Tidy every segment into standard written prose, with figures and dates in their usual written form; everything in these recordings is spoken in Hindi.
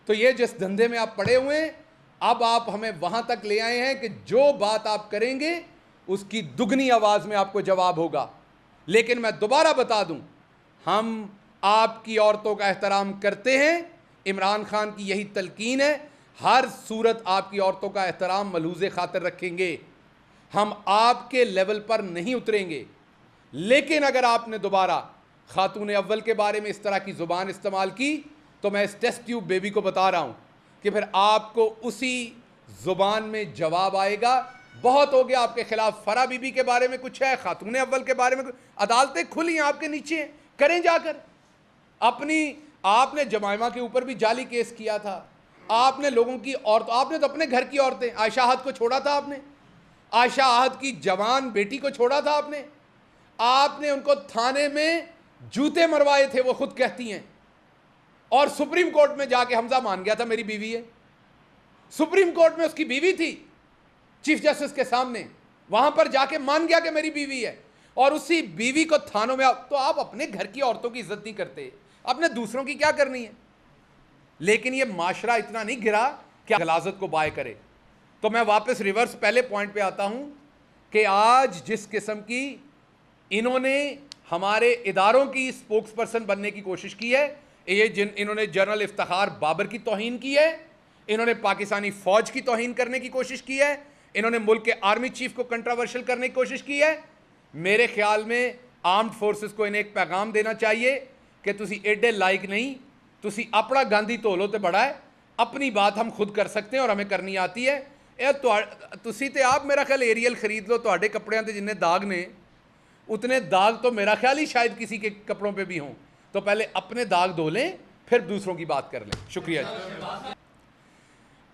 तो ये जिस धंधे में आप पड़े हुए हैं, अब आप हमें वहां तक ले आए हैं कि जो बात आप करेंगे उसकी दुगनी आवाज में आपको जवाब होगा। लेकिन मैं दोबारा बता दूं, हम आपकी औरतों का एहतराम करते हैं। इमरान खान की यही तलकीन है, हर सूरत आपकी औरतों का एहतराम मलहूज़े खातिर रखेंगे। हम आपके लेवल पर नहीं उतरेंगे। लेकिन अगर आपने दोबारा खातून अव्वल के बारे में इस तरह की ज़ुबान इस्तेमाल की, तो मैं इस टेस्ट ट्यूब बेबी को बता रहा हूं कि फिर आपको उसी ज़ुबान में जवाब आएगा। बहुत हो गया आपके खिलाफ। फरा बीबी के बारे में कुछ है, खातून अव्वल के बारे में कुछ, अदालतें खुली हैं आपके नीचे, करें जाकर। आपने जमाइमा के ऊपर भी जाली केस किया था। आपने लोगों की आपने तो अपने घर की औरतें, आयशा आहद को छोड़ा था आपने, आयशा आहद की जवान बेटी को छोड़ा था आपने उनको थाने में जूते मरवाए थे, वो खुद कहती हैं। और सुप्रीम कोर्ट में जाके हमजा मान गया था मेरी बीवी है। सुप्रीम कोर्ट में उसकी बीवी थी, चीफ जस्टिस के सामने, वहां पर जाके मान गया कि मेरी बीवी है। और उसी बीवी को थानों में तो आप अपने घर की औरतों की इज्जत नहीं करते, अपने दूसरों की क्या करनी है। लेकिन ये माशरा इतना नहीं गिरा कि गलाजत को बाय करे। तो मैं वापस रिवर्स पहले पॉइंट पे आता हूं कि आज जिस किस्म की इन्होंने हमारे इदारों की स्पोक्स पर्सन बनने की कोशिश की है, इन्होंने जनरल इफ्तिखार बाबर की तौहीन की है, इन्होंने पाकिस्तानी फौज की तौहीन करने की कोशिश की है, इन्होंने मुल्क के आर्मी चीफ को कंट्रोवर्शियल करने की कोशिश की है। मेरे ख्याल में आर्म्ड फोर्सेस को इन्हें एक पैगाम देना चाहिए कि तुसी एडे लाइक नहीं, तुसी अपना गांधी धो तो बड़ा है, अपनी बात हम खुद कर सकते हैं और हमें करनी आती है। तुसी ते आप मेरा ख्याल एरियल खरीद लो, तो कपड़ियां ते जिन्ने दाग ने उतने दाग तो मेरा ख्याल ही शायद किसी के कपड़ों पे भी हों। तो पहले अपने दाग धो लें, फिर दूसरों की बात कर लें। शुक्रिया जी।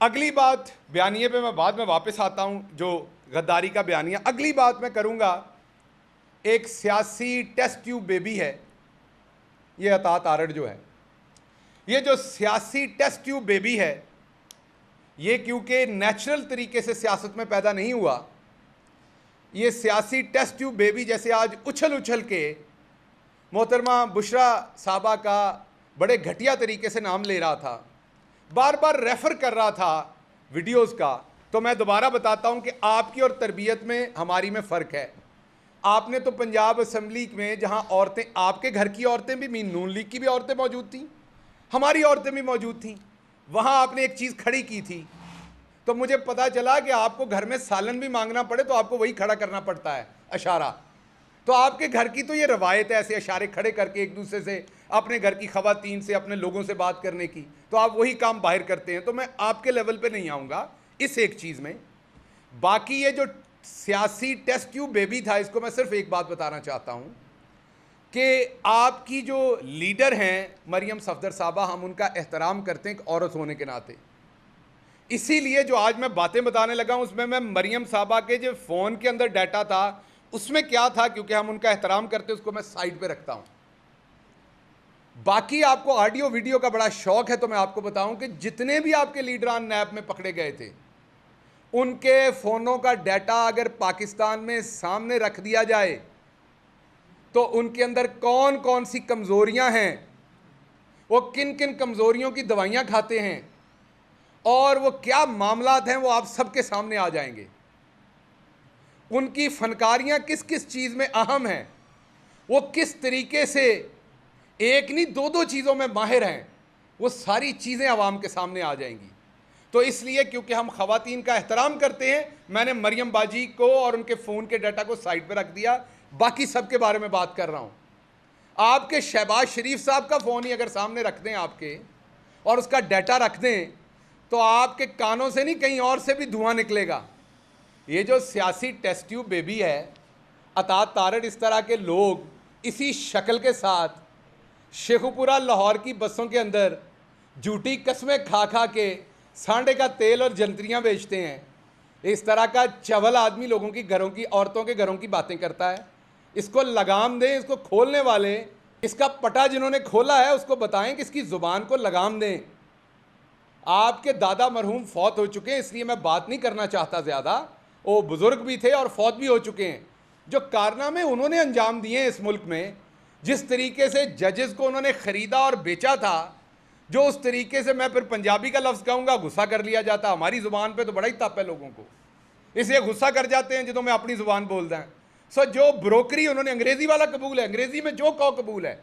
अगली बात बयानिए पे मैं बाद में वापस आता हूं, जो गद्दारी का बयानिया। अगली बात मैं करूंगा, एक सियासी टेस्ट ट्यूब बेबी है ये अता तारड़ जो है। ये जो सियासी टेस्ट ट्यूब बेबी है, ये क्योंकि नेचुरल तरीके से सियासत में पैदा नहीं हुआ, ये सियासी टेस्ट ट्यूब बेबी जैसे आज उछल उछल के मोहतरमा बुशरा साहबा का बड़े घटिया तरीके से नाम ले रहा था, बार बार रेफ़र कर रहा था वीडियोस का। तो मैं दोबारा बताता हूं कि आपकी और तरबियत में हमारी में फ़र्क है। आपने तो पंजाब असम्बली में, जहां औरतें, आपके घर की औरतें भी, मीन नून लीग की भी औरतें मौजूद थीं, हमारी औरतें भी मौजूद थीं, वहां आपने एक चीज़ खड़ी की थी। तो मुझे पता चला कि आपको घर में सालन भी मांगना पड़े तो आपको वही खड़ा करना पड़ता है, अशारा। तो आपके घर की तो ये रवायत है ऐसे अशारे खड़े करके एक दूसरे से, अपने घर की ख़वातीन से, अपने लोगों से बात करने की। तो आप वही काम बाहर करते हैं। तो मैं आपके लेवल पे नहीं आऊँगा इस एक चीज़ में। बाकी ये जो सियासी टेस्ट ट्यूब बेबी था, इसको मैं सिर्फ एक बात बताना चाहता हूँ कि आपकी जो लीडर हैं मरियम सफदर साहबा, हम उनका एहतराम करते हैं एक औरत होने के नाते। इसीलिए जो आज मैं बातें बताने लगा हूँ उसमें मैं मरियम साहबा के जो फ़ोन के अंदर डाटा था उसमें क्या था, क्योंकि हम उनका एहतराम करते हैं, उसको मैं साइड पे रखता हूँ। बाकी आपको ऑडियो वीडियो का बड़ा शौक है, तो मैं आपको बताऊं कि जितने भी आपके लीडरान नैब में पकड़े गए थे, उनके फ़ोनों का डाटा अगर पाकिस्तान में सामने रख दिया जाए तो उनके अंदर कौन कौन सी कमज़ोरियां हैं, वो किन किन कमज़ोरियों की दवाइयां खाते हैं और वो क्या मामलात हैं, वो आप सबके सामने आ जाएंगे। उनकी फनकारियां किस किस चीज़ में अहम हैं, वो किस तरीके से एक नहीं दो दो चीज़ों में माहिर हैं, वो सारी चीज़ें आवाम के सामने आ जाएंगी। तो इसलिए क्योंकि हम ख़वातीन का एहतराम करते हैं, मैंने मरियम बाजी को और उनके फ़ोन के डाटा को साइड पर रख दिया, बाकी सब के बारे में बात कर रहा हूँ। आपके शहबाज शरीफ साहब का फ़ोन ही अगर सामने रख दें आपके और उसका डाटा रख दें तो आपके कानों से नहीं कहीं और से भी धुआं निकलेगा। ये जो सियासी टेस्ट ट्यूब बेबी है अता तारड़, इस तरह के लोग इसी शक्ल के साथ शेखुपुरा लाहौर की बसों के अंदर झूठी कस्में खा खा के सांडे का तेल और जंतरियाँ बेचते हैं। इस तरह का चवल आदमी लोगों की घरों की, औरतों के घरों की बातें करता है। इसको लगाम दें, इसको खोलने वाले, इसका पटा जिन्होंने खोला है उसको बताएं कि इसकी ज़ुबान को लगाम दें। आपके दादा मरहूम फौत हो चुके हैं, इसलिए मैं बात नहीं करना चाहता ज़्यादा। वो बुज़ुर्ग भी थे और फौत भी हो चुके हैं। जो कारनामे उन्होंने अंजाम दिए हैं इस मुल्क में, जिस तरीके से जजेस को उन्होंने ख़रीदा और बेचा था, जो उस तरीके से मैं फिर पंजाबी का लफ्ज़ कहूँगा गुस्सा कर लिया जाता। हमारी ज़ुबान पे तो बड़ा ही तप है लोगों को, इसलिए गुस्सा कर जाते हैं जो मैं अपनी ज़ुबान बोलता है। सो जो ब्रोकरी उन्होंने अंग्रेज़ी वाला कबूल है, अंग्रेज़ी में जो कहो कबूल है,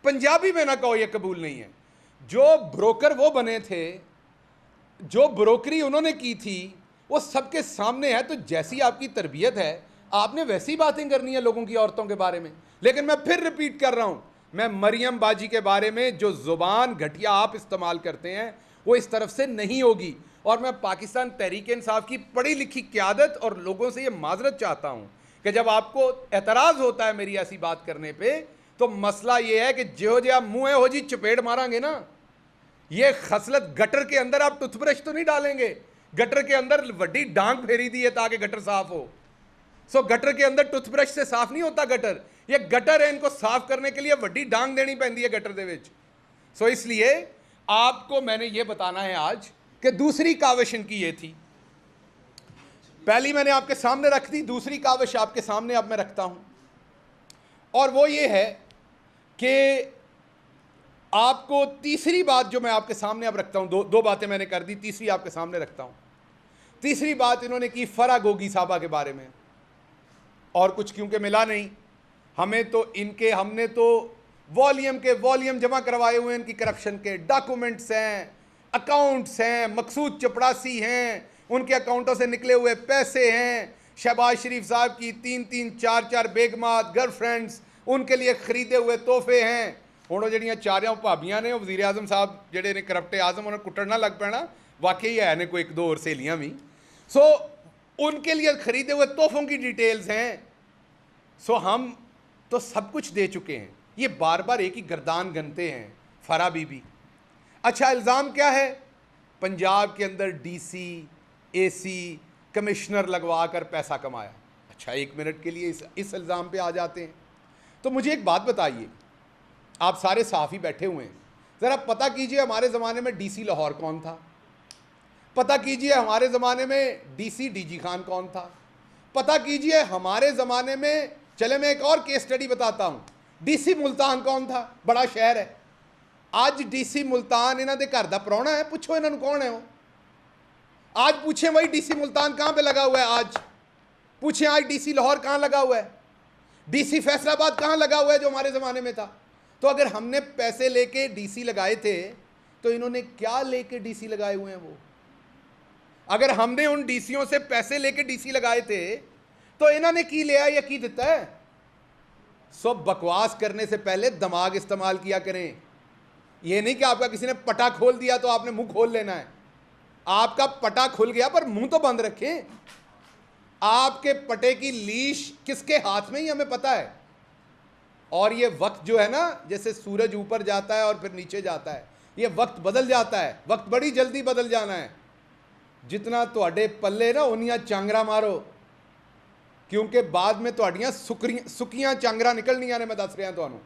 पंजाबी में ना कहो ये कबूल नहीं है। जो ब्रोकर वो बने थे, जो ब्रोकरी उन्होंने की थी, वो सबके सामने है। तो जैसी आपकी तरबियत है, आपने वैसी बातें करनी है लोगों की, औरतों के बारे में। लेकिन मैं फिर रिपीट कर रहा हूं, मैं मरियम बाजी के बारे में जो ज़ुबान घटिया आप इस्तेमाल करते हैं वो इस तरफ से नहीं होगी। और मैं पाकिस्तान तहरीक इंसाफ की पढ़ी लिखी क़यादत और लोगों से ये माजरत चाहता हूं कि जब आपको एतराज़ होता है मेरी ऐसी बात करने पे, तो मसला ये है कि जो जो आप मुँह हो जी चपेट मारांगे ना, ये खसलत गटर के अंदर आप टूथब्रश तो नहीं डालेंगे, गटर के अंदर वड्डी डांग फेरी दी है ताकि गटर साफ हो। सो गटर के अंदर टूथब्रश से साफ नहीं होता गटर, ये गटर है, इनको साफ करने के लिए वड्डी डांग देनी पैंदी है गटर दे विच। सो इसलिए आपको मैंने ये बताना है आज कि दूसरी काविश इनकी ये थी। पहली मैंने आपके सामने रख दी, दूसरी काविश आपके सामने अब मैं रखता हूं, और वो ये है कि आपको तीसरी बात जो मैं आपके सामने अब रखता हूं, दो बातें मैंने कर दी, तीसरी आपके सामने रखता हूं। तीसरी बात इन्होंने की फरा गोगी साहबा के बारे में, और कुछ क्योंकि मिला नहीं हमें, तो इनके हमने तो वॉल्यूम के वॉल्यूम जमा करवाए हुए हैं, इनकी करप्शन के डॉक्यूमेंट्स हैं, अकाउंट्स हैं, मकसूद चपड़ासी हैं, उनके अकाउंटों से निकले हुए पैसे हैं, शहबाज शरीफ साहब की 3-3 4-4 बेगमात गर्लफ्रेंड्स, उनके लिए ख़रीदे हुए तोहफे हैं। ਹੁਣ ਜਿਹੜੀਆਂ ਚਾਰਿਆਂ ਭਾਬੀਆਂ ਨੇ, ਉਹ ਵਜ਼ੀਰ ਆਜ਼ਮ ਸਾਹਿਬ ਜਿਹੜੇ ਨੇ ਕਰप्टे आजम, उन्हें कुटड़ना लग पैना, वाकई है ने कोई एक दो और सहेलियाँ भी। सो उनके लिए ख़रीदे हुए तोहफ़ों की डिटेल्स हैं। सो हम तो सब कुछ दे चुके हैं, ये बार बार एक ही गर्दान गनते हैं फरा बीबी। अच्छा, इल्ज़ाम क्या है? पंजाब के अंदर DC AC कमिश्नर लगवा कर पैसा कमाया। अच्छा, 1 मिनट के लिए इस इल्ज़ाम पे आ जाते हैं। तो मुझे एक बात बताइए, आप सारे सहाफ़ी बैठे हुए हैं, ज़रा पता कीजिए हमारे ज़माने में DC लाहौर कौन था? पता कीजिए हमारे ज़माने में DC DG खान कौन था? पता कीजिए हमारे ज़माने में, चले मैं एक और केस स्टडी बताता हूँ, DC मुल्तान कौन था? बड़ा शहर है। आज DC मुल्तान इन्हों के घर का प्राहुणा है, पूछो इन्हों कौन है वो? आज पूछें वही DC मुल्तान कहाँ पे लगा हुआ है? आज पूछें आज DC लाहौर कहाँ लगा हुआ है? DC फैसलाबाद कहाँ लगा हुआ है जो हमारे ज़माने में था? तो अगर हमने पैसे लेके DC लगाए थे, तो इन्होंने क्या लेके DC लगाए हुए हैं वो? अगर हमने उन DCओं से पैसे लेके DC लगाए थे, तो इन्होंने की लिया या की देता है? सब बकवास करने से पहले दिमाग इस्तेमाल किया करें। ये नहीं कि आपका किसी ने पटा खोल दिया तो आपने मुंह खोल लेना है। आपका पटा खुल गया पर मुंह तो बंद रखें। आपके पटे की लीश किसके हाथ में ही हमें पता है। और ये वक्त जो है ना, जैसे सूरज ऊपर जाता है और फिर नीचे जाता है, ये वक्त बदल जाता है, वक्त बड़ी जल्दी बदल जाना है। जितना तुहाडे पल्ले ना उन्नियां चांगरा मारो, क्योंकि बाद में तुहाडियां सुकियां चांगरा निकलनियां ने, मैं दस रहा तुहानूं।